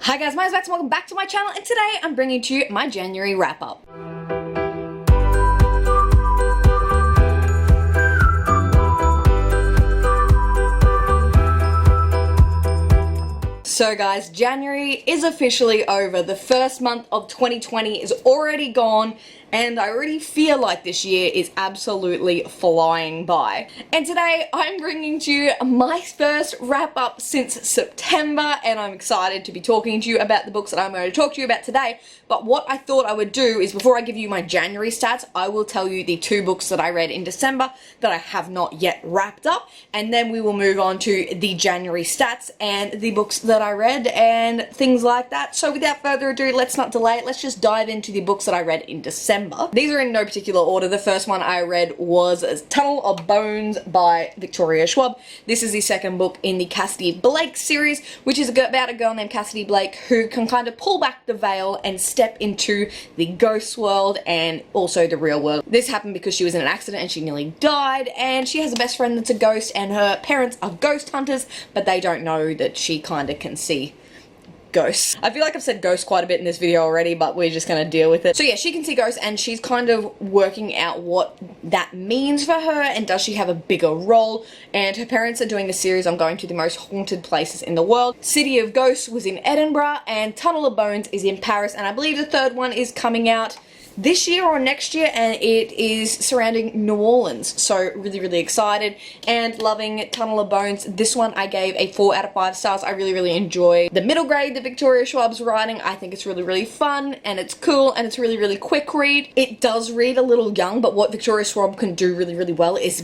Hi guys, my name is Bex and welcome back to my channel, and today I'm bringing to you my January wrap up. So guys, January is officially over. The first month of 2020 is already gone, and I already feel like this year is absolutely flying by. And today I'm bringing to you my first wrap up since September, and I'm excited to be talking to you about the books that I'm going to talk to you about today. But what I thought I would do is, before I give you my January stats, I will tell you the 2 books that I read in December that I have not yet wrapped up, and then we will move on to the January stats and the books that I read and things like that. So without further ado, let's not delay it. Let's just dive into the books that I read in December. These are in no particular order. The first one I read was Tunnel of Bones by Victoria Schwab. This is the second book in the Cassidy Blake series, which is about a girl named Cassidy Blake who can kind of pull back the veil and step into the ghost world and also the real world. This happened because she was in an accident and she nearly died, and she has a best friend that's a ghost, and her parents are ghost hunters, but they don't know that she kind of can see ghosts. I feel like I've said ghosts quite a bit in this video already, but we're just gonna deal with it. So yeah, she can see ghosts, and she's kind of working out what that means for her, and does she have a bigger role. And her parents are doing the series on going to the most haunted places in the world. City of Ghosts was in Edinburgh, and Tunnel of Bones is in Paris, and I believe the third one is coming out this year or next year, and it is surrounding New Orleans. So really excited and loving Tunnel of Bones. This one I gave a 4 out of 5 stars. I really enjoy the middle grade that Victoria Schwab's writing. I think it's really fun, and it's cool, and it's really quick read. It does read a little young, but what Victoria Schwab can do really well is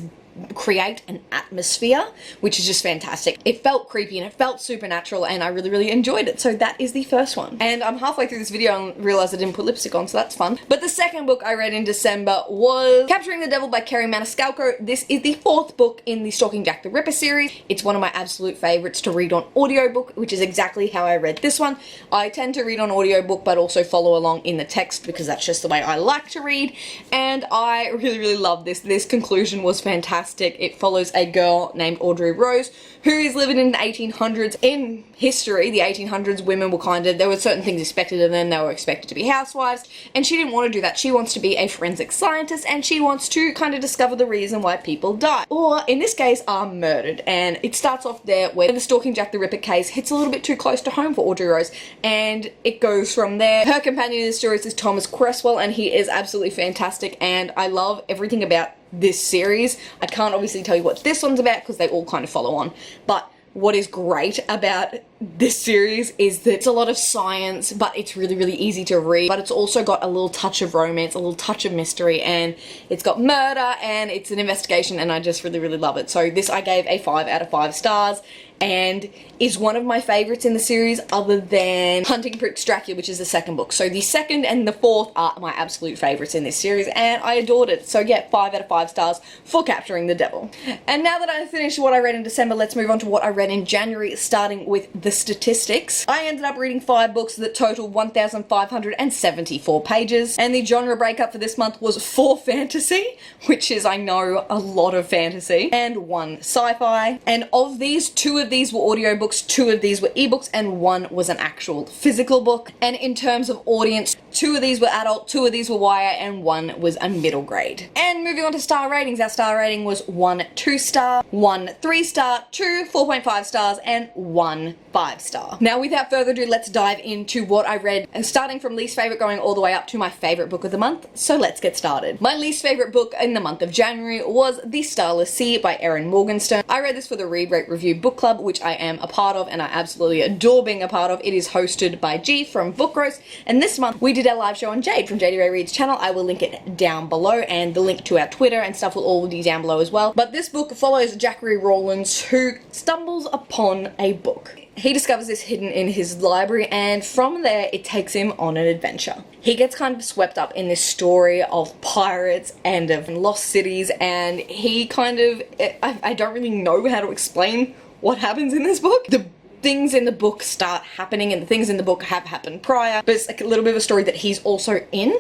create an atmosphere, which is just fantastic. It felt creepy and it felt supernatural, and I really enjoyed it. So that is the first one. And I'm halfway through this video and realized I didn't put lipstick on, so that's fun. But the second book I read in December was Capturing the Devil by Kerry Maniscalco. This is the 4th book in the Stalking Jack the Ripper series. It's one of my absolute favorites to read on audiobook, which is exactly how I read this one. I tend to read on audiobook but also follow along in the text because that's just the way I like to read, and I really love this. This conclusion was fantastic. It follows a girl named Audrey Rose who is living in the 1800s. In history, the 1800s, women were there were certain things expected of them. They were expected to be housewives, and she didn't want to do that. She wants to be a forensic scientist, and she wants to kind of discover the reason why people die, or in this case are murdered. And it starts off there where the Stalking Jack the Ripper case hits a little bit too close to home for Audrey Rose, and it goes from there. Her companion in the story is Thomas Cresswell, and he is absolutely fantastic, and I love everything about this series. I can't obviously tell you what this one's about because they all kind of follow on, but what is great about this series is that it's a lot of science, but it's really easy to read, but it's also got a little touch of romance, a little touch of mystery, and it's got murder, and it's an investigation, and I just really love it. So this I gave a 5 out of 5 stars, and is one of my favorites in the series other than Hunting Prince Dracula, which is the second book. So the second and the 4th are my absolute favorites in this series, and I adored it. So yeah, 5 out of 5 stars for Capturing the Devil. And now that I've finished what I read in December, let's move on to what I read in January, starting with the statistics. I ended up reading 5 books that total 1,574 pages, and the genre breakup for this month was 4 fantasy, which is, I know, a lot of fantasy, and 1 sci-fi. And of these, 2 of these were audiobooks, 2 of these were ebooks, and 1 was an actual physical book. And in terms of audience, 2 of these were adult, 2 of these were YA, and 1 was a middle grade. And moving on to star ratings, our star rating was 1 2-star, 1 3-star, 2 4.5 stars, and 1 5-star. Now without further ado, let's dive into what I read, and starting from least favorite going all the way up to my favorite book of the month. So let's get started. My least favorite book in the month of January was The Starless Sea by Erin Morgenstern. I read this for the Read Rate Review book club, which I am a part of, and I absolutely adore being a part of. It is hosted by G from Book Roast, and this month we did our live show on Jade from JD Ray Reads channel. I will link it down below, and the link to our Twitter and stuff will all be down below as well. But this book follows Jackery Rawlins, who stumbles upon a book. He discovers this hidden in his library, and from there it takes him on an adventure. He gets kind of swept up in this story of pirates and of lost cities, and he kind of, I don't really know how to explain what happens in this book. The things in the book start happening, and the things in the book have happened prior, but it's like a little bit of a story that he's also in.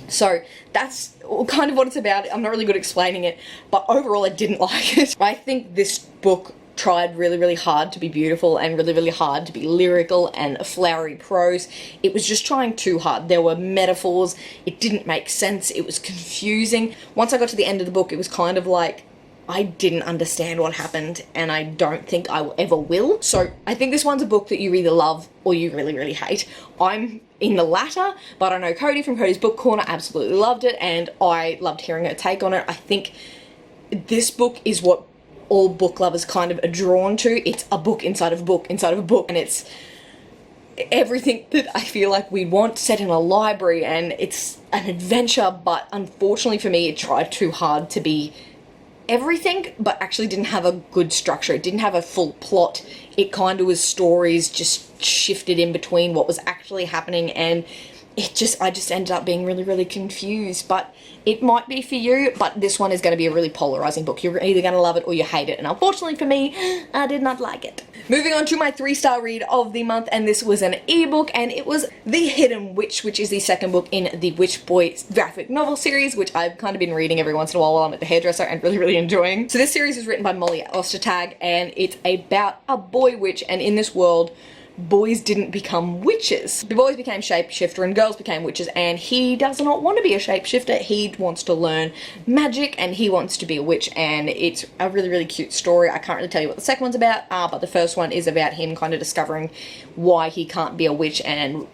So that's kind of what it's about. I'm not really good at explaining it, but overall I didn't like it. I think this book tried really, really hard to be beautiful and really, really hard to be lyrical and flowery prose. It was just trying too hard. There were metaphors. It didn't make sense. It was confusing. Once I got to the end of the book, it was kind of like, I didn't understand what happened, and I don't think I ever will. So I think this one's a book that you either love or you really, really hate. I'm in the latter, but I know Cody from Cody's Book Corner absolutely loved it, and I loved hearing her take on it. I think this book is what all book lovers kind of are drawn to. It's a book inside of a book inside of a book, and it's everything that I feel like we want set in a library, and it's an adventure, but unfortunately for me, it tried too hard to be everything, but actually didn't have a good structure. It didn't have a full plot. It kind of was stories just shifted in between what was actually happening, and I just ended up being really, really confused. But it might be for you, but this one is going to be a really polarizing book. You're either going to love it or you hate it, and unfortunately for me, I did not like it. Moving on to my 3-star read of the month, and this was an ebook, and it was The Hidden Witch, which is the second book in the Witch Boy graphic novel series, which I've kind of been reading every once in a while I'm at the hairdresser and really, really enjoying. So this series is written by Molly Ostertag, and it's about a boy witch, and in this world, boys didn't become witches. The boys became shapeshifter and girls became witches, and he does not want to be a shapeshifter. He wants to learn magic and he wants to be a witch, and it's a really, really cute story. I can't really tell you what the second one's about, but the first one is about him kind of discovering why he can't be a witch, and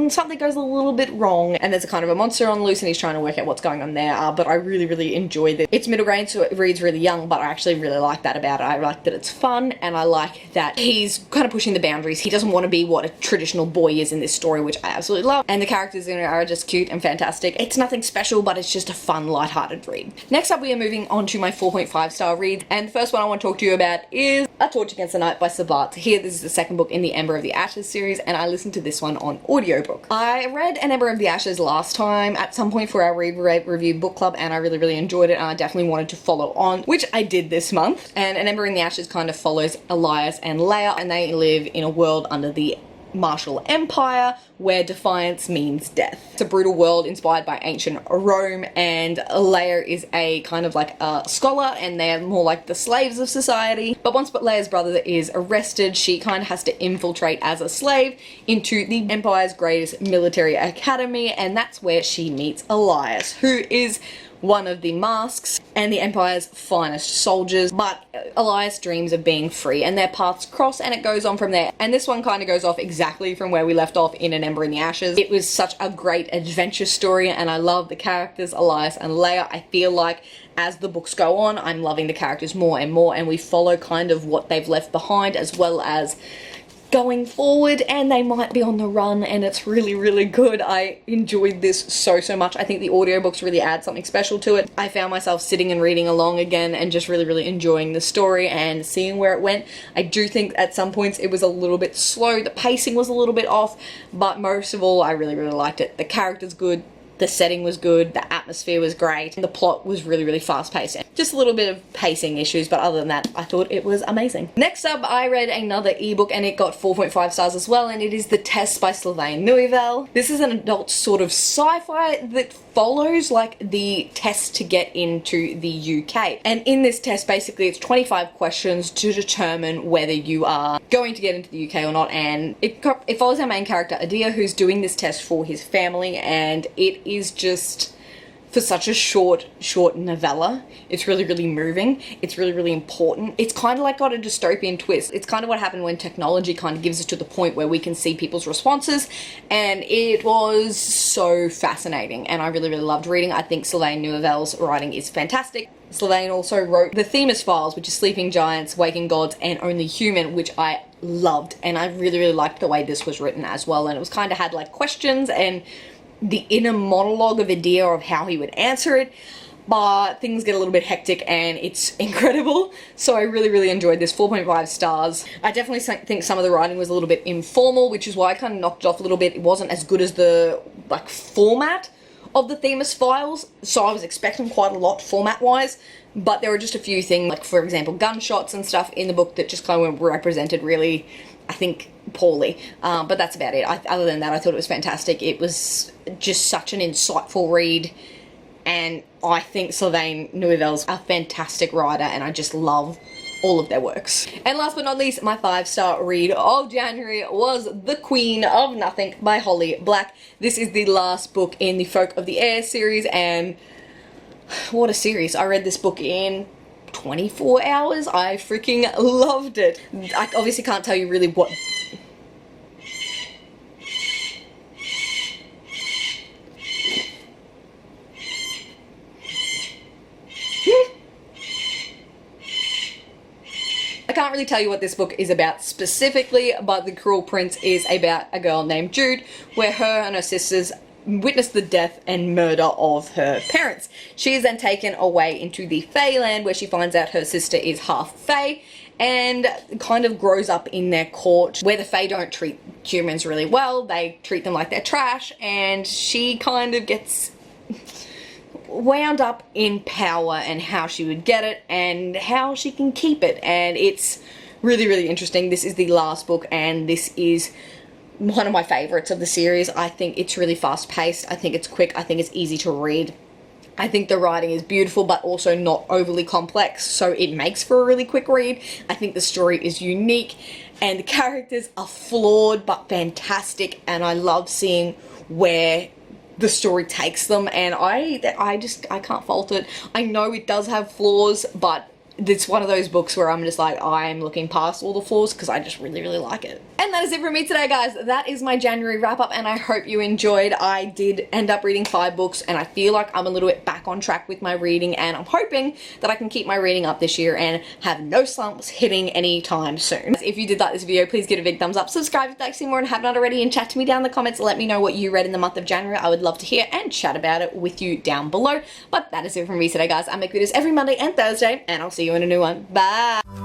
something goes a little bit wrong, and there's a kind of a monster on the loose, and he's trying to work out what's going on there. But I really, really enjoyed it. It's middle grade, so it reads really young, but I actually really like that about it. I like that it's fun, and I like that he's kind of pushing the boundaries. He doesn't want to be what a traditional boy is in this story, which I absolutely love. And the characters in it are just cute and fantastic. It's nothing special, but it's just a fun, lighthearted read. Next up, we are moving on to my 4.5-star reads, and the first one I want to talk to you about is A Torch Against the Night by Sabat. Here, this is the second book in the Ember of the Ashes series, and I listened to this one on audiobook. I read An Ember of the Ashes last time at some point for our Read Rate Review book club, and I really, really enjoyed it, and I definitely wanted to follow on, which I did this month. And An Ember in the Ashes kind of follows Elias and Leia, and they live in a world under the Martial Empire where defiance means death. It's a brutal world inspired by ancient Rome, and Leia is a kind of like a scholar, and they're more like the slaves of society. But once Leia's brother is arrested, she kind of has to infiltrate as a slave into the Empire's greatest military academy, and that's where she meets Elias, who is one of the masks and the Empire's finest soldiers. But Elias dreams of being free, and their paths cross, and it goes on from there. And this one kind of goes off exactly from where we left off in An Ember in the Ashes. It was such a great adventure story, and I love the characters, Elias and Leia. I feel like as the books go on, I'm loving the characters more and more, and we follow kind of what they've left behind as well as going forward, and they might be on the run, and it's really, really good. I enjoyed this so, so much. I think the audiobooks really add something special to it. I found myself sitting and reading along again and just really, really enjoying the story and seeing where it went. I do think at some points it was a little bit slow. The pacing was a little bit off, but most of all, I really, really liked it. The character's good. The setting was good, the atmosphere was great, and the plot was really, really fast-paced. Just a little bit of pacing issues, but other than that, I thought it was amazing. Next up, I read another ebook, and it got 4.5 stars as well, and it is The Test by Sylvain Neuvel. This is an adult sort of sci-fi that follows like the test to get into the UK. And in this test, basically, it's 25 questions to determine whether you are going to get into the UK or not, and it follows our main character, Adia, who's doing this test for his family, and it is just, for such a short novella, it's really, really moving. It's really, really important. It's kind of like got a dystopian twist. It's kind of what happened when technology kind of gives us to the point where we can see people's responses, and it was so fascinating, and I really, really loved reading. I think Sylvain Neuvel's writing is fantastic. Sylvain also wrote The Themis Files, which is Sleeping Giants, Waking Gods, and Only Human, which I loved, and I really, really liked the way this was written as well, and it was kind of had like questions and the inner monologue of Adia of how he would answer it, but things get a little bit hectic and it's incredible. So I really, really enjoyed this. 4.5 stars. I definitely think some of the writing was a little bit informal, which is why I kind of knocked it off a little bit. It wasn't as good as the like format of the Themis Files, so I was expecting quite a lot format-wise, but there were just a few things, like for example gunshots and stuff in the book that just kind of were represented really, I think, poorly, but that's about it. Other than that, I thought it was fantastic. It was just such an insightful read, and I think Sylvain Neuvel's a fantastic writer, and I just love all of their works. And last but not least, my 5-star read of January was The Queen of Nothing by Holly Black. This is the last book in the Folk of the Air series, and what a series. I read this book in 24 hours. I freaking loved it. I obviously can't tell you really what... I can't really tell you what this book is about specifically, but The Cruel Prince is about a girl named Jude, where her and her sisters witness the death and murder of her parents. She is then taken away into the Feyland, where she finds out her sister is half Fey, and kind of grows up in their court, where the Fey don't treat humans really well. They treat them like they're trash, and she kind of gets wound up in power and how she would get it and how she can keep it, and it's really, really interesting. This is the last book, and this is one of my favorites of the series. I think it's really fast paced. I think it's quick. I think it's easy to read. I think the writing is beautiful, but also not overly complex, so it makes for a really quick read. I think the story is unique, and the characters are flawed but fantastic, and I love seeing where the story takes them, and I can't fault it. I know it does have flaws, but it's one of those books where I'm just like, I'm looking past all the flaws because I just really, really like it. And that is it from me today, guys. That is my January wrap up, and I hope you enjoyed. I did end up reading 5 books, and I feel like I'm a little bit back on track with my reading, and I'm hoping that I can keep my reading up this year and have no slumps hitting anytime soon. If you did like this video, please give it a big thumbs up, subscribe if you'd like to see more and have not already, and chat to me down in the comments. Let me know what you read in the month of January. I would love to hear and chat about it with you down below. But that is it from me today, guys. I make videos every Monday and Thursday, and I'll see you in a new one. Bye!